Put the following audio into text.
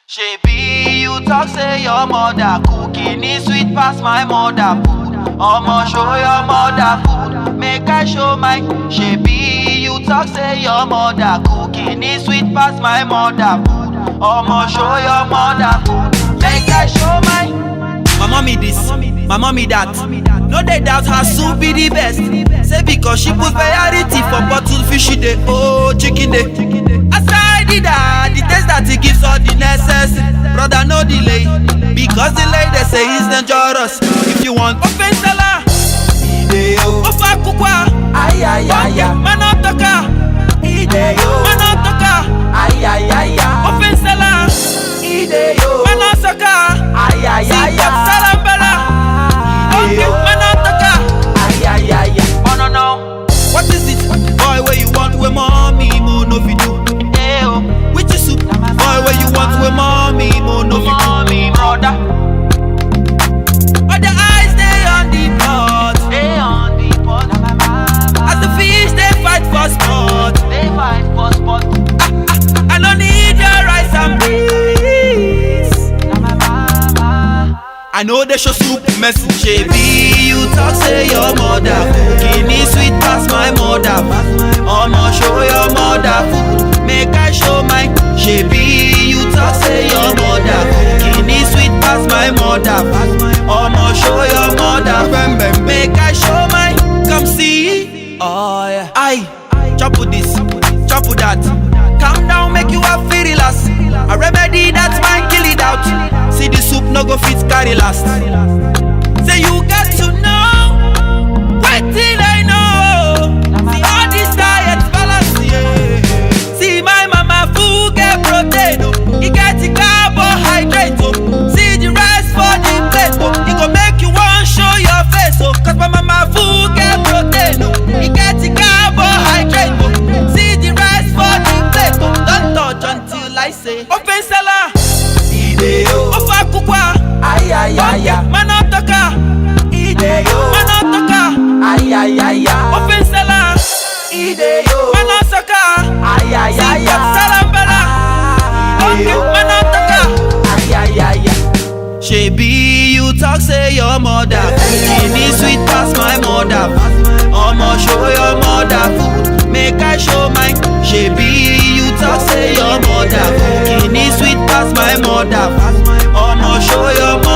Shebi, you talk say your mother cooking is sweet past my mother food. Omo show your mother food, make I show mine. Shebi, you talk say your mother cooking is sweet past my mother food. Omo show your mother food, make I show mine. My mommy this, my mommy that. No they doubt her soup be the best. Say because she put priority for bottled fish day, oh chicken day. Aside that, the taste that it gives all the necessary. Brother no delay, because delay they say is dangerous. If you want Ofe nsala, Ofe kukwa, ay ay ay ay, manotoka, manotoka, ay ay ay ay, Ofe nsala, manosoka, ay ay ay ay, salambala, manotoka, ay ay ay ay. Oh no no, what is it, boy? Where you want with mommy, mo no fi do. Which is soup, boy? Where you want with mommy, mo no fi do. Brother, all the eyes they on the pot, they on the pot. As the fish they fight for spot, they fight for spot. I don't need your rice and beans. I know they show soup messy. Shebi, you talk say your mother cooking is sweet past my mother. Omo show your mother food, make I show mine. Shebi, you talk say your mother cooking is sweet past my mother. Omo show your mother, make I show mine. Come see, oh yeah. I chop with this, chop with that. Calm down, make you have feel relax. A remedy that's mine, kill it out. See the soup no go fit carry last. Say you got to know, wait till I know. See all this diet balance, yeah. See my mama food get protein, oh. It get the carbohydrate, oh. See the rice for the plate, oh. It go make you want show your face, oh. Cause my mama food get protein, oh. It get the carbohydrate, oh. See the rice for the plate, oh. Don't touch until I say Ofe nsala, Ofe kukwa, ay ay ay ay, manotoka, manotoka, ay ay ay ay, Ofe nsala, manosoka, ay ay ay ay, salambala, manotoka, ay ay ay ay. Shebi, you talk say your mother cooking is sweet past my mother. Omo show your mother food, make I show mine. Shebi, you talk say your mother cooking is sweet past my mother. Omo show your mother.